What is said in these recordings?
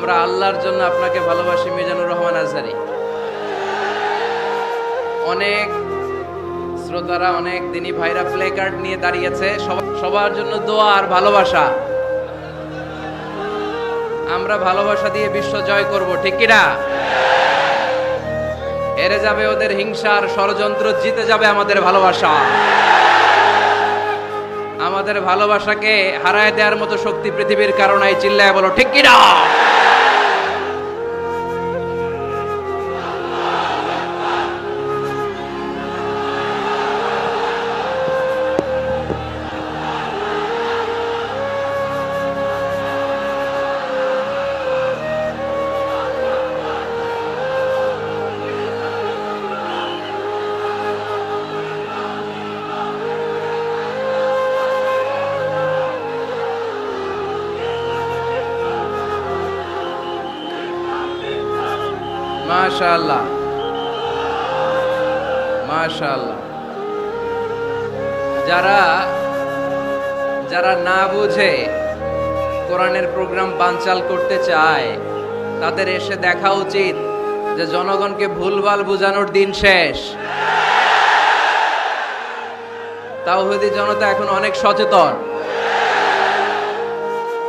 আমরা আল্লাহর জন্য আপনাকে ভালোবাসি মিজানুর রহমান আজহারী। অনেক শ্রোতারা, অনেক দিনী ভাইরা প্লে কার্ড নিয়ে দাঁড়িয়েছে, সবার জন্য দোয়া আর ভালোবাসা। আমরা ভালোবাসা দিয়ে বিশ্ব জয় করব, ঠিক কিনা? হেরে যাবে ওদের হিংসার ষড়যন্ত্র, জিতে যাবে আমাদের ভালোবাসা। আমাদের ভালোবাসাকে হারায় দেওয়ার মতো শক্তি পৃথিবীর কারণে, চিল্লায় বলো ঠিক কিনা? মাশাআল্লাহ, মাশাআল্লাহ। যারা না বুঝে কোরআনের প্রোগ্রাম বানচাল করতে চায়, তাদের এসে দেখা উচিত যে জনগণকে ভুলভাল বোঝানোর দিন শেষ। তাওহীদি জনতা এখন অনেক সচেতন।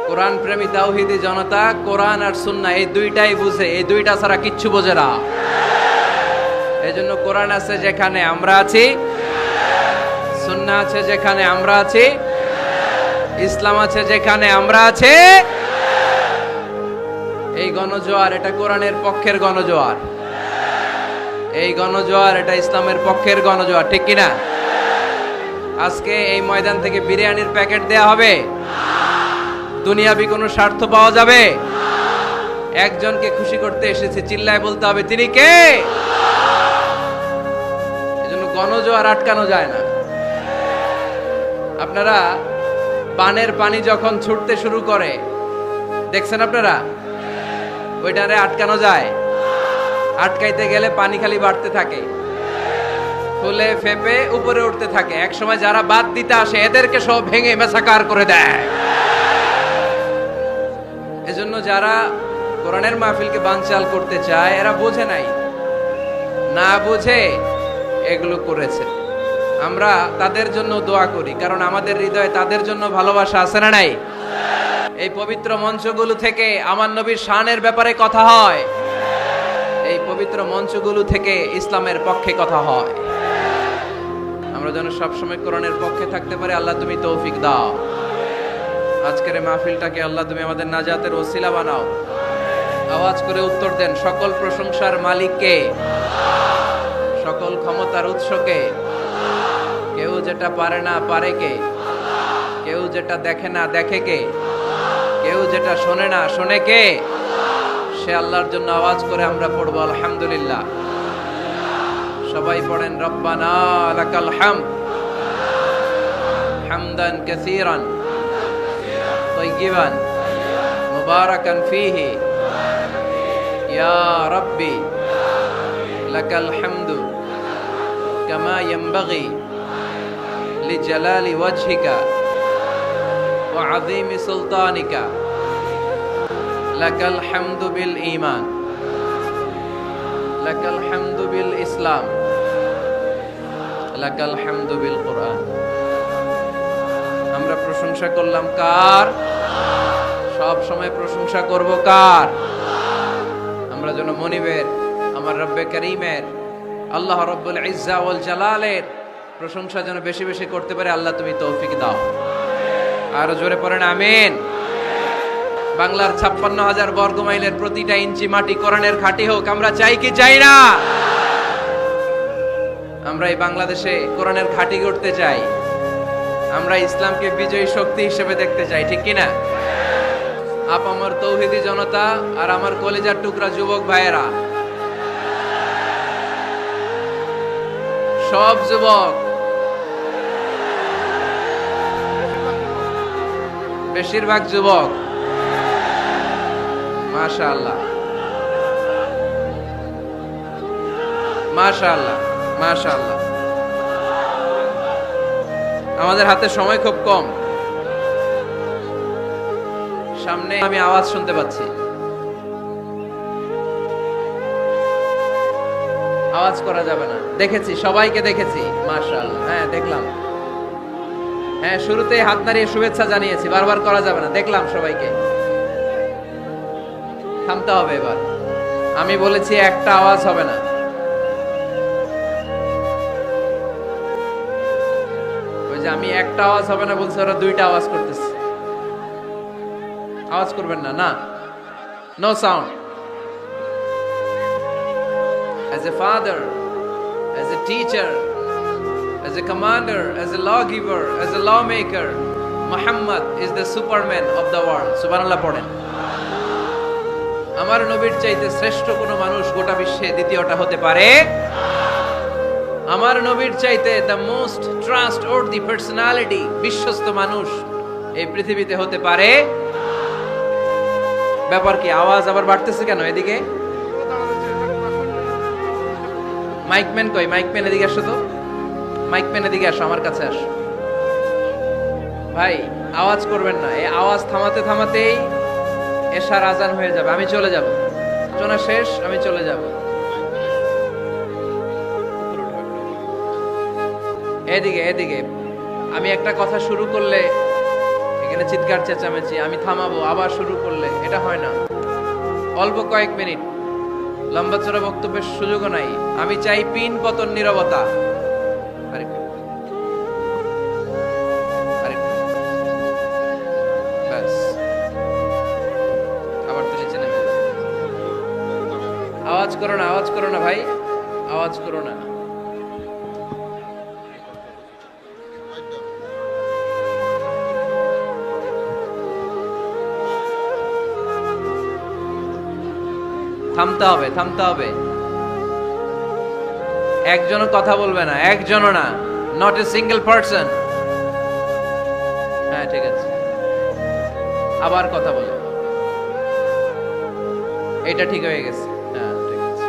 কোরআন প্রেমী তাওহীদি জনতা কোরআন আর সুন্নাহ এই দুইটাই বুঝে, এই দুইটা ছাড়া কিচ্ছু বোঝে না। এই জন্য কোরআন আছে যেখানে আমরা আছি, সুন্নাহ আছে যেখানে আমরা আছি, ইসলাম আছে যেখানে আমরা আছি। এই গণজোয়ার, এটা কোরআনের পক্ষের গণজোয়ার। এই গণজোয়ার, এটা ইসলামের পক্ষের গণজোয়ার, ঠিক কিনা? আজকে এই ময়দান থেকে বিরিয়ানির প্যাকেট দেয়া হবে? দুনিয়াবি কোনো স্বার্থ পাওয়া যাবে? একজনকে খুশি করতে এসেছে, চিল্লায় বলতে হবে তিনি কে। এজন্য গণজোয়ার আটকানো যায় না। আপনারা পানের পানি যখন ছুটতে শুরু করে, দেখছেন আপনারা? ওইটারে আটকানো যায়? আটকাইতে গেলে পানি খালি বাড়তে থাকে, ফুলে ফেপে উপরে উঠতে থাকে। এক সময় যারা বাদ দিতে আসে এদেরকে সব ভেঙে মেসাকার করে দেয়। এজন্য যারা কোরআনের মাহফিলকে বানচাল করতে চায়, এরা বোঝে নাই, না বুঝে এগুলো করেছে। আমরা তাদের জন্য দোয়া করি, কারণ আমাদের হৃদয়ে তাদের জন্য ভালোবাসা আছে না নাই? এই পবিত্র মঞ্চগুলো থেকে আমার নবীর শানের ব্যাপারে কথা হয়, এই পবিত্র মঞ্চগুলো থেকে ইসলামের পক্ষে কথা হয়। আমরা যেন সবসময় কোরআনের পক্ষে থাকতে পারি। আল্লাহ তুমি তৌফিক দাও। আজকের মাহফিলটাকে আল্লাহ তুমি আমাদের নাজাতের ওসিলা বানাও। আওয়াজ করে উত্তর দেন, সকল প্রশংসার মালিককে, সকল ক্ষমতার উৎসকে। কেউ যেটা পারে না পারে কে, কেউ যেটা দেখে না দেখে কে, কেউ যেটা শোনে না শোনে কে? সে আল্লাহর জন্য আওয়াজ করে আমরা পড়বো আলহামদুলিল্লাহ। সবাই পড়েন, রব্বানা লাকাল হামদ হামদান কাসীরান طيبا مباركا فيه يا ربي لك الحمد كما ينبغي لجلال وجهك وعظيم سلطانك لك الحمد بالإيمان لك الحمد بالإسلام لك الحمد بالقرآن। আমরা প্রশংসা করলাম কার? সব সময় প্রশংসা করব কার? আমরা যেন মনিবের, আমার রব্বে করিমের, আল্লাহ রব্বুল ইজ্জা ওয়াল জালালের প্রশংসা যেন বেশি বেশি করতে পারে। আল্লাহ তুমি তৌফিক দাও। আরো জোরে পড়েন আমিন। বাংলার 56,000 বর্গমাইলের প্রতিটা ইঞ্চি মাটি কোরআনের খাঁটি হোক, আমরা চাই কি চাই না? আমরা এই বাংলাদেশে কোরআনের খাঁটি করতে চাই। আমরা ইসলামকে বিজয়ী শক্তি হিসেবে দেখতে চাই, ঠিক কিনা? আমার তৌহিদি জনতা আর আমার কলেজার টুকরা যুবক ভাইয়েরা, সব যুবক, বেশিরভাগ যুবক, মাশাআল্লাহ মাশাআল্লাহ মাশাআল্লাহ। আমাদের হাতে সময় খুব কম, সামনে আমি আওয়াজ শুনতে পাচ্ছি। আওয়াজ করা যাবে না। দেখেছি, সবাইকে দেখেছি, মাশাআল্লাহ। হ্যাঁ দেখলাম, হ্যাঁ শুরুতে হাত নাড়িয়ে শুভেচ্ছা জানিয়েছি, বারবার করা যাবে না, দেখলাম সবাইকে। থামতে হবে এবার। আমি বলেছি একটা আওয়াজ হবে না। ওই যে আমি একটা আওয়াজ হবে না বলছি, ওরা দুইটা আওয়াজ করতেছে। আওয়াজ করবেন না, না, no sound. As a father, as a teacher, as a commander, as a lawgiver, as a lawmaker, Muhammad is the superman of the world. Subhanallah পড়েন। আমার নবীর চাইতে শ্রেষ্ঠ কোনো মানুষ গোটা বিশ্বে দ্বিতীয়টা হতে পারে? আমার নবীর চাইতে the most trustworthy personality, বিশ্বস্ত মানুষ এই পৃথিবীতে হতে পারে? ব্যাপার কি? আওয়াজ আবার বাড়তেছে কেন? এদিকে মাইকম্যান কই? মাইকম্যান এদিকে আসো তো, মাইকম্যান এদিকে আসো, আমার কাছে আসো। ভাই আওয়াজ করবেন না, এই আওয়াজ থামাতে থামাতেই এশার আজান হয়ে যাবে, আমি চলে যাব, চোনা শেষ, আমি চলে যাব। এদিকে এদিকে আমি একটা কথা শুরু করলে এখানে চিৎকার চেঁচামেচি, আমি থামাবো, আবার শুরু করলে এটা হয় না। অল্প কয়েক মিনিট, লম্বা চড়া বক্তব্যের সুযোগও নাই। আমি চাই পিন পতন নীরবতা। ব্যাস, আবার তো নিচে নেমে যাও। আওয়াজ করো না, আওয়াজ করো না ভাই, আওয়াজ করো না। থামতে হবে, থামতে হবে। একজনও কথা বলবে না, একজনও না, নট এ সিঙ্গেল পারসন। হ্যাঁ ঠিক আছে, আবার কথা বলে, এটা ঠিক হয়ে গেছে। হ্যাঁ ঠিক আছে।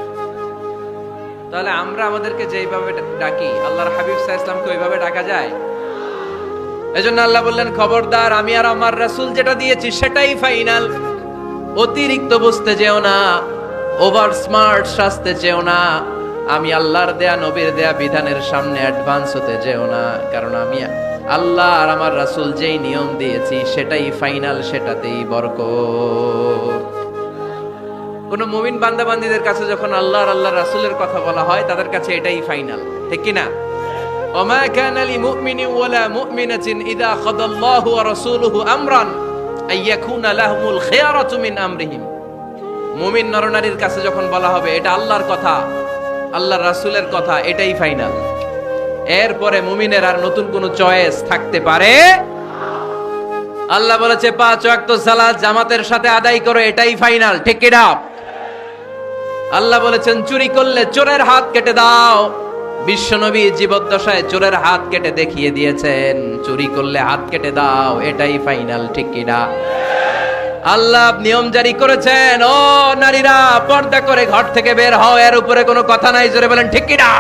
তাহলে আমরা আমাদেরকে যেইভাবে ডাকি, আল্লাহর হাবিব সাল্লাল্লাহু আলাইহি ওয়াসাল্লামকে ওইভাবে ডাকা যায়? এজন্য আল্লাহ বললেন, খবরদার, আমি আর আমার রাসূল যেটা দিয়েছি সেটাই ফাইনাল। অতিরিক্ত বুঝতে যেও না, ওভার স্মার্ট সাজতে চেও না, আমি আল্লাহর দেয়া নবীর দেয়া বিধানের সামনে অ্যাডভান্স হতে যেও না, কারণ আমি আল্লাহ আর আমার রাসূল যেই নিয়ম দিয়েছি সেটাই ফাইনাল, সেটাতেই বরকত। কোন মুমিন বান্দাবান্দীদের কাছে যখন আল্লাহ আর আল্লাহর রাসূলের কথা বলা হয়, তাদের কাছে এটাই ফাইনাল, ঠিক কি না? ওমা কানা লিমুমিনিন ওয়ালা মুমিনাতিন ইযা খাদাল্লাহু ওয়া রাসূলুহু আমরান আইয়াকুনা লাহুমুল খিয়ারাতু মিন আমরিহিম। মুমিন নরনারীর কাছে যখন বলা হবে এটা আল্লাহর কথা, আল্লাহর রাসূলের কথা, এটাই ফাইনাল। এরপরে মুমিনের আর নতুন কোন চয়েস থাকতে পারে? আল্লাহ বলেছে 5 ওয়াক্ত সালাত জামাতের সাথে আদায় করো, এটাই ফাইনাল, ঠিক কি না? আল্লাহ বলেছেন চুরি করলে চোরের হাত কেটে দাও। বিশ্বনবী জীবদ্দশায় চোরের হাত কেটে দেখিয়ে দিয়েছেন, চুরি করলে হাত কেটে দাও, এটাই ফাইনাল, ঠিক কি না? আল্লাহ নিয়ম জারি করেছেন, ও নারীরা পর্দা করে ঘর থেকে বের হও, এর উপরে কোনো কথা নাই, জোরে বলেন ঠিক কি না?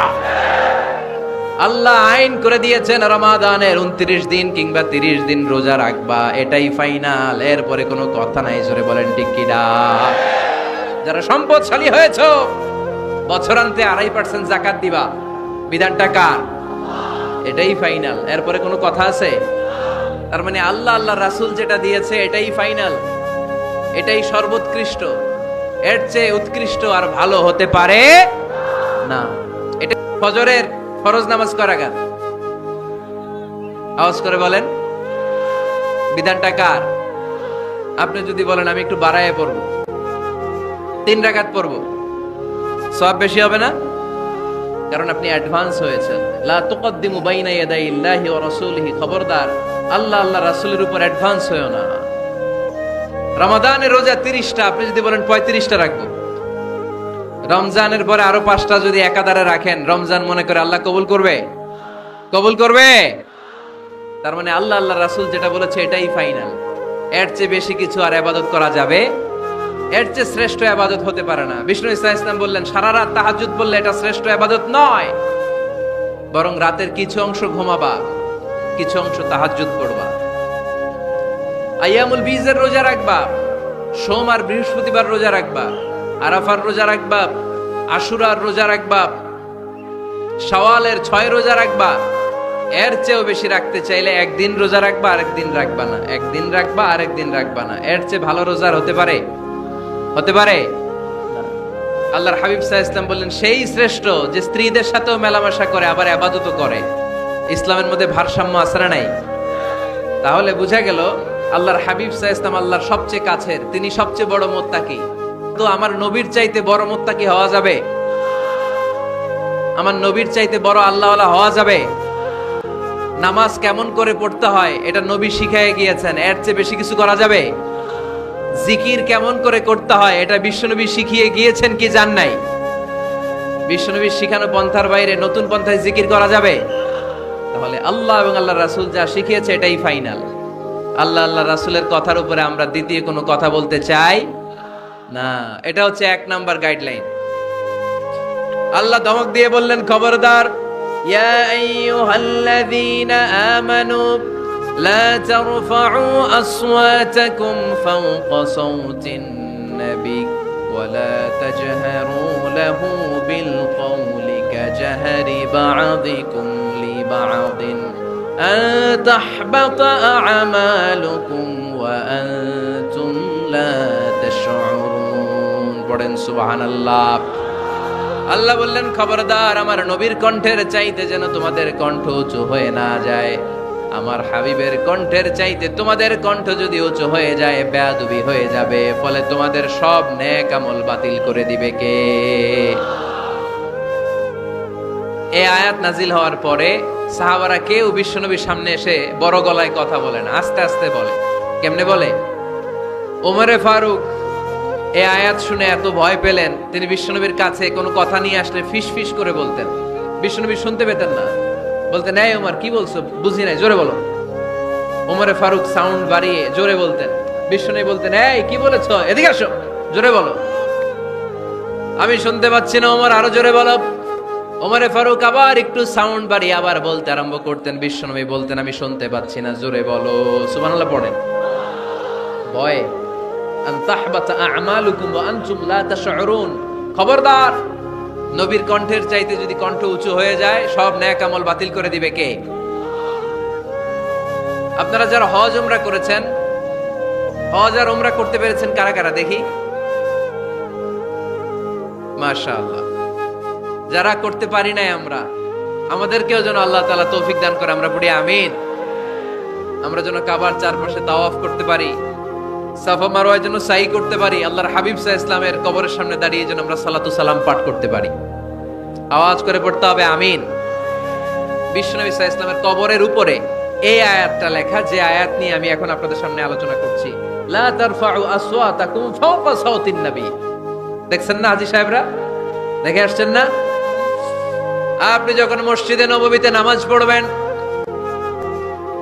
আল্লাহ আইন করে দিয়েছেন রমাদানের 29 দিন কিংবা 30 দিন রোজা রাখবা, এটাই ফাইনাল, এরপরে কোনো কথা নাই, জোরে বলেন ঠিক কি না? যারা সম্পদশালী হয়েছো, বছরান্তে 2.5% যাকাত দিবা, বিধানটা কার? এটাই ফাইনাল, এরপরে কোনো কথা আছে? তার মানে আল্লাহ আল্লাহর রাসূল যেটা দিয়েছে এটাই ফাইনাল, এটাই সর্বোৎকৃষ্ট, এর চেয়ে উৎকৃষ্ট আর ভালো হতে পারে না। এটা ফজরের ফরজ নামাজ কয় রাকাত? আওয়াজ করে বলেন, বিধানটা কার? আপনি যদি বলেন আমি একটু বাড়ায়ে পড়ব, 3 রাকাত পড়ব, সওয়াব বেশি হবে না? কারণ আপনি অ্যাডভান্স হয়েছেন। লা তুকদ্দিমু বাইনা ইয়াদাইল্লাহি ওয়া রাসূলিহি, খবরদার আল্লাহ আল্লাহ রাসূলের উপর অ্যাডভান্স হয়ো না। রমাদানের রোজা 30টা, আপনি যদি বলেন 35টা রাখবো, রমজানের পরে আরো 5টা যদি একাধারে রাখেন, রমজান মনে করে আল্লাহ কবুল করবে? কবুল করবে? তার মানে আল্লাহ আল্লাহ রাসূল যেটা বলেছে এটাই ফাইনাল, এর চেয়ে বেশি কিছু আর ইবাদত করা যাবে, এর চেয়ে শ্রেষ্ঠ ইবাদত হতে পারে না। বিষ্ণু ইসলাম বললেন সারা রাত তাহাজ্জুদ বললে এটা শ্রেষ্ঠ ইবাদত নয়, বরং রাতের কিছু অংশ ঘুমাবা, কিছু অংশ তাহাজ্জুদ পড়বা। আইয়ামুল বীজের রোজা রাখবা, সোম আর বৃহস্পতিবার রোজা রাখবা, আরাফার রোজা রাখবা, আশুরার রোজা রাখবা, শাওয়ালের 6 রোজা রাখবা, এর চেয়েও বেশি রাখতে চাইলে একদিন রোজা রাখবা, আরেকদিন রাখবা না, একদিন রাখবা আরেকদিন রাখবা না, এর চেয়ে ভালো রোজার হতে পারে? হতে পারে? আল্লাহর হাবিব সাল্লাল্লাহু আলাইহি ওয়াসাল্লাম বললেন সেই শ্রেষ্ঠ যে স্ত্রীদের সাথেও মেলামেশা করে আবার ইবাদতও করে। ইসলামের মধ্যে ভারসাম্য আছে না নাই? তাহলে বোঝা গেল আল্লাহর হাবিব সাল্লাল্লাহু আলাইহি ওয়াসাল্লাম আল্লাহর সবচেয়ে কাছের, তিনি সবচেয়ে বড় মুত্তাকি। তো আমার নবীর চাইতে বড় মুত্তাকি হওয়া যাবে? আমার নবীর চাইতে বড় আল্লাহওয়ালা হওয়া যাবে? নামাজ কেমন করে পড়তে হয় এটা নবী শিখায় গিয়েছেন, এর চেয়ে বেশি কিছু করা যাবে? জিকির কেমন করে করতে হয় এটা বিশ্বনবী শিখিয়ে গিয়েছেন কি জান নাই? বিশ্বনবীর শিখানো পন্থার বাইরে নতুন পন্থায় জিকির করা যাবে? তাহলে আল্লাহ এবং আল্লাহ রাসূল যা শিখিয়েছে এটাই ফাইনাল। আল্লাহ আল্লাহ রাসূলের কথার উপরে আমরা দ্বিতীয় কোনো কথা বলতে চাই না। এটা হচ্ছে 1 নাম্বার গাইডলাইন। আল্লাহ ধমক দিয়ে বললেন, খবরদার, ইয়া আইয়ুহাল্লাযীনা আমানু লা তারফা'উ আসওয়াতাকুম ফাওকা সাওতিন নাবী ওয়া লা তাজহারু লাহু বিল কওলি কাজহারি বা'দিকুম লিবা'দিন আন তাহবাতা আ'মালুকুম ওয়া আনতুম লা তাশউরুন। পড়েন সুবহানাল্লাহ। আল্লাহ বললেন, খবরদার, আমার নবীর কণ্ঠের চাইতে যেন তোমাদের কণ্ঠ উঁচু হয়ে না যায়। আমার হাবিবের কণ্ঠের চাইতে তোমাদের কণ্ঠ যদি উঁচু হয়ে যায় বেয়াদবি হয়ে যাবে, ফলে তোমাদের সব নেক আমল বাতিল করে দিবে কে? এই আয়াত নাজিল হওয়ার পরে সাহাবারা কেউ বিশ্বনবীর সামনে এসে বড় গলায় কথা বলে না, আস্তে আস্তে বলে। কেমনে বলে? ওমরে ফারুক এই আয়াত শুনে এত ভয় পেলেন, তিনি বিশ্বনবীর কাছে কোনো কথা নিয়ে আসলে ফিস ফিস করে বলতেন। বিশ্বনবী শুনতে পেতেন না, বলতেন, এই ওমর কি বলছো, বুঝি নাই, জোরে বলো। ওমরে ফারুক সাউন্ড বাড়িয়ে জোরে বলতেন। বিশ্বনবী বলতেন, এই কি বলেছো, এদিকে আসো, জোরে বলো। আমি শুনতে পাচ্ছি না, ওমর আরো জোরে বলো। ওমরে ফারুক আবার একটু সাউন্ড বাড়িয়ে আবার বলতে আরম্ভ করতেন। বিশ্বনবী বলতেন, আমি শুনতে পাচ্ছি না, জোরে বলো। সুবহানাল্লাহ পড়েন। ভয় খবরদার, নবীর কণ্ঠের চাইতে যদি কণ্ঠ উঁচু হয়ে যায় সব নেক আমল বাতিল করে দিবে কে? আপনারা যারা হজ উমরা করেছেন, হজ আর উমরা করতে পেরেছেন কারা কারা দেখি? মাশাআল্লাহ। যারা করতে পারি নাই আমরা, আমাদেরকেও যেন আল্লাহ তাআলা তৌফিক দান করে, আমরা পড়ি আমিন। আমরা যেন কাবার চারপাশে তাওয়াফ করতে পারি, সাফা মারওয়ায় যেন সাই করতে পারি, আল্লাহর হাবিব সাল্লাল্লাহু আলাইহি ওয়াসাল্লামের কবরের সামনে দাঁড়িয়ে যেন আমরা সালাতু সালাম পাঠ করতে পারি। আওয়াজ করে পড়তে হবে আমিন। বিশ্বনবী সাল্লাল্লাহু আলাইহি ওয়াসাল্লামের কবরের উপরে এই আয়াতটা লেখা, যে আয়াত নিয়ে আমি এখন আপনাদের সামনে আলোচনা করছি। লা তারফাউ আসওয়াতাকুম ফাওকা সাওতিন নবী। দেখছেন না হাজী সাহেবরা, দেখে আসছেন না? আপনি যখন মসজিদে নববীতে নামাজ পড়বেন,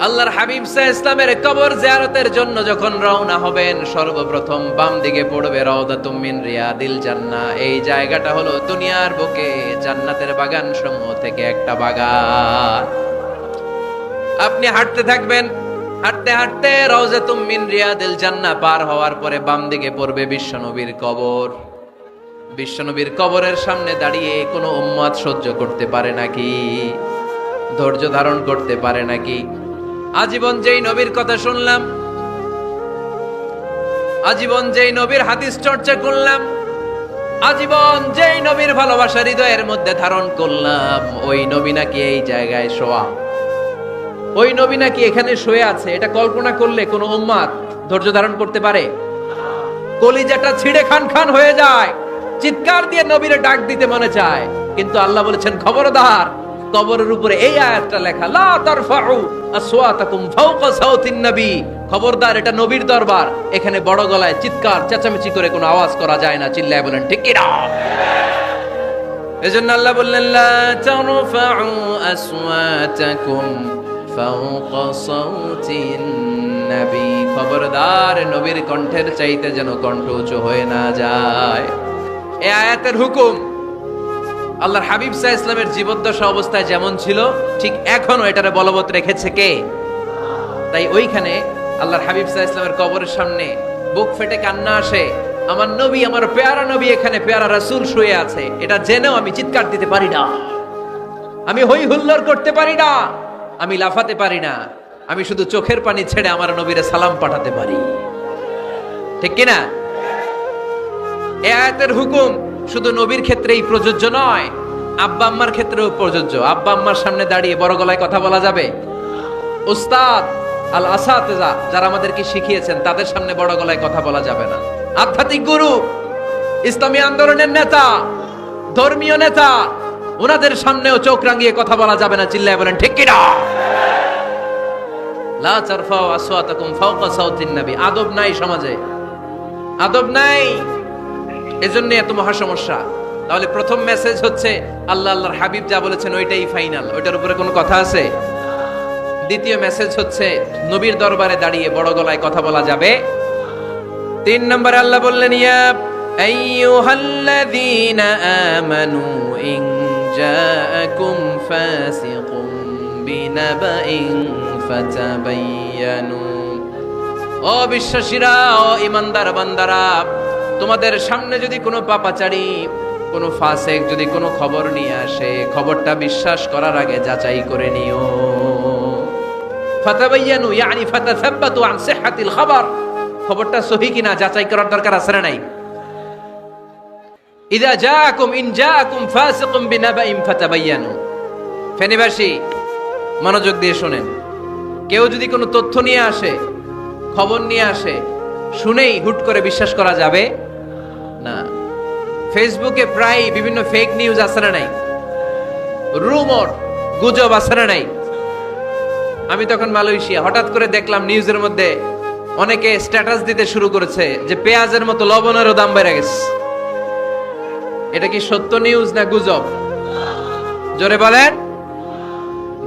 আল্লাহর হাবিব সাল্লাল্লাহু আলাইহি ওয়াসাল্লামের কবর জিয়ারতের জন্য যখন রওনা হবেন, সর্বপ্রথম বাম দিকে পড়বে রাউদাতুম মিন রিয়াদিল জান্নাহ। এই জায়গাটা হলো দুনিয়ার বুকে জান্নাতের বাগান সমূহ থেকে একটা বাগান। আপনি হাঁটতে থাকবেন, হাঁটতে হাঁটতে রাউদাতুম মিন রিয়াদিল জান্নাহ পার হওয়ার পরে বাম দিকে পড়বে বিশ্বনবীর কবর। বিশ্বনবীর কবরের সামনে দাঁড়িয়ে কোনো উম্মত সহ্য করতে পারে নাকি? ধৈর্য ধারণ করতে পারে নাকি? আজীবন যেই নবীর কথা শুনলাম, আজীবন যেই নবীর হাদিস চর্চা করলাম, আজীবন যেই নবীর ভালোবাসা হৃদয়ের মধ্যে ধারণ করলাম, ওই নবী নাকি এই জায়গায় শোয়া, ওই নবী নাকি এখানে শুয়ে আছে, এটা কল্পনা করলে কোন উম্মত ধৈর্য ধারণ করতে পারে? কলিজাটা ছিঁড়ে খান খান হয়ে যায়, চিৎকার দিয়ে নবীরে ডাক দিতে মনে চায়। কিন্তু আল্লাহ বলেছেন, খবরদার, কবরের উপরে এই আয়াতটা লেখা, লা তারফাউ আসওয়াতাকুম ফাওকা সাওতিন নবী। খবরদার, এটা নবীর দরবার, এখানে বড় গলায় চিৎকার চেঁচামেচি করে কোনো আওয়াজ করা যায় না। চিল্লায় বলেন ঠিক কি না? এজন্য আল্লাহ বললেন, লা তারফাউ আসওয়াতাকুম ফাওকা সাওতিন নবী। খবরদার, নবীর কণ্ঠের চাইতে যেন কণ্ঠ উঁচু হয়ে না যায়। এই আয়াতের হুকুম আল্লাহর হাবিব সাল্লাল্লাহু আলাইহি ওয়াসাল্লামের জীবদ্দশা অবস্থায় যেমন ছিল, ঠিক এখনো এটারে বলবৎ রেখেছে কে? তাই ওইখানে আল্লাহর হাবিব সাল্লাল্লাহু আলাইহি ওয়াসাল্লামের কবরের সামনে বুক ফেটে কান্না আসে, আমার নবী, আমার পেয়ারা নবী এখানে, পেয়ারা রাসূল শুয়ে আছে, এটা জেনেও আমি চিৎকার দিতে পারি না। আমি হই হুল্লোড় করতে পারি না, আমি লাফাতে পারি না, আমি শুধু চোখের পানি ছেড়ে আমার নবীরে সালাম পাঠাতে পারি। ঠিক কিনা? এই আয়াতের হুকুম শুধু নবীর ক্ষেত্রেই প্রযোজ্য নয়, আব্বা আম্মার ক্ষেত্রেও প্রযোজ্য। আব্বা আম্মার সামনে দাঁড়িয়ে বড় গলায় কথা বলা যাবে? উস্তাদ আল আসাতিজা যারা আমাদেরকে শিখিয়েছেন তাদের সামনে বড় গলায় কথা বলা যাবে না। আধ্যাত্মিক গুরু, ইসলামী আন্দোলনের নেতা, ধর্মীয় নেতা, ওনাদের সামনেও চোখ রাঙিয়ে কথা বলা যাবে না। চিল্লায় বলেন ঠিক কিনা? লা তারফাউ আসওয়াতাকুম ফাওকা সাওতিন নবী। আদব নাই সমাজে, আদব নাই, এজন্য এত মহা সমস্যা। তাহলে প্রথম মেসেজ হচ্ছে আল্লাহ আল্লাহর হাবিব যা বলেছেন ওইটাই ফাইনাল, ওইটার উপরে কোনো কথা আছে? দ্বিতীয় মেসেজ হচ্ছে নবীর দরবারে দাঁড়িয়ে বড় গলায় কথা বলা যাবে। 3 নম্বরে আল্লাহ বললেন, ইয়া আইয়ুহাল্লাযীনা আমানু ইন জাআকুম ফাসিকুম বিনাবাইন ফাতাবায়ানু। ও বিশ্বাসীরা, ও ঈমানদার বান্দারা, তোমাদের সামনে যদি কোনো পাপাচারী, কোনো ফাসিক যদি কোনো খবর নিয়ে আসে, খবরটা বিশ্বাস করার আগে যাচাই করে নিও। ফাতাবায়ানু ইয়ানি ফাতাসাব্বাতু আন সিহহাতিল খবর। খবরটা সহি কিনা যাচাই করার দরকার আছে না নাই? ইন জাআকুম ফাসিকুম বিনাবাইন ফাতাবায়ানু। ফেনীবাসী মনোযোগ দিয়ে শুনেন, কেউ যদি কোনো তথ্য নিয়ে আসে, খবর নিয়ে আসে, শুনেই হুট করে বিশ্বাস করা যাবে না। ফেসবুকে প্রায় বিভিন্ন ফেক নিউজ আছে না নাই? রুমর, গুজব আছে না নাই? আমি তখন মালয়েশিয়া, হঠাৎ করে দেখলাম নিউজের মধ্যে অনেকে স্ট্যাটাস দিতে শুরু করেছে যে পেঁয়াজের মতো লবণেরও দাম বেড়ে গেছে। এটা কি সত্য নিউজ না গুজব? জোরে বলেন।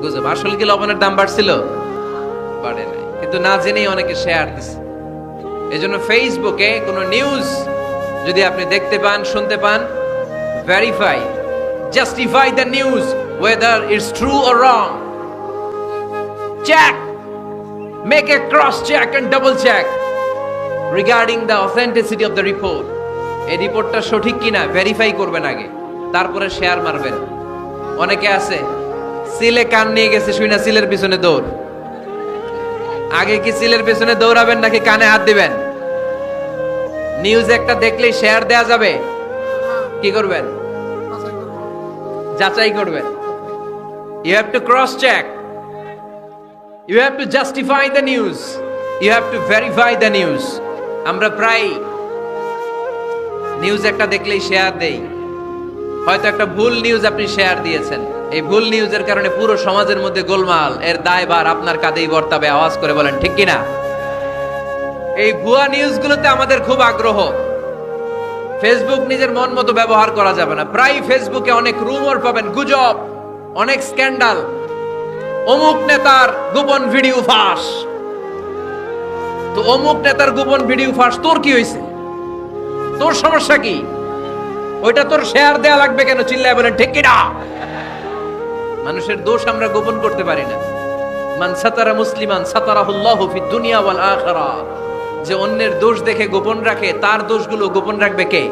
গুজব। আসলে কি লবণের দাম বাড়ছিল? বাড়ে নাই, কিন্তু না জেনেই অনেকে শেয়ার দিচ্ছে। এজন্য ফেসবুকে কোনো নিউজ যদি আপনি দেখতে পান, শুনতে পান, verify, justify the news whether it's true or wrong. Check, make a cross check and double check regarding the authenticity of the report. এই রিপোর্টটা সঠিক কিনা ভেরিফাই করবেন আগে, তারপরে শেয়ার মারবেন। অনেকে আছে সিলে কান নিয়ে গেছে, শুই না সিলের পিছনে দৌড়। আগে কি সিলের পিছনে দৌড়াবেন নাকি কানে হাত দিবেন? নিউজ একটা দেখলেই শেয়ার দেয়া যাবে? কি করবেন? যাচাই করবেন। You have to cross check. You have to justify the news. You have to verify the news. আমরা প্রায় নিউজ একটা দেখলেই শেয়ার দেই। হয়তো একটা ভুল নিউজ আপনি শেয়ার দিয়েছেন, এই ভুল নিউজের কারণে পুরো সমাজের মধ্যে গোলমাল, এর দায়ভার আপনার কাঁধেই বর্তাবে। আওয়াজ করে বলেন ঠিক কিনা? এই ভুয়া নিউজগুলোতে আমাদের খুব আগ্রহ। ফেসবুক নিজের মন মতো ব্যবহার করা যাবে না। প্রায় ফেসবুকে অনেক রুমর পাবেন, গুজব, অনেক স্ক্যান্ডাল। অমুক নেতার গোপন ভিডিও ফাঁস। তো অমুক নেতার গোপন ভিডিও ফাঁস, তোর কি হয়েছে? তোর সমস্যা কি? ওইটা তোর শেয়ার দেয়া লাগবে কেন? চিল্লায় বলেন ঠিক কিনা? মানুষের দোষ আমরা গোপন করতে পারি না। মান সাতারা মুসলিমান সাতারাহুল্লাহু ফিদ দুনিয়া ওয়াল আখিরাহ। যে অন্যের দোষ দেখে গোপন রাখে, তার দোষগুলো গোপন রাখবে কে?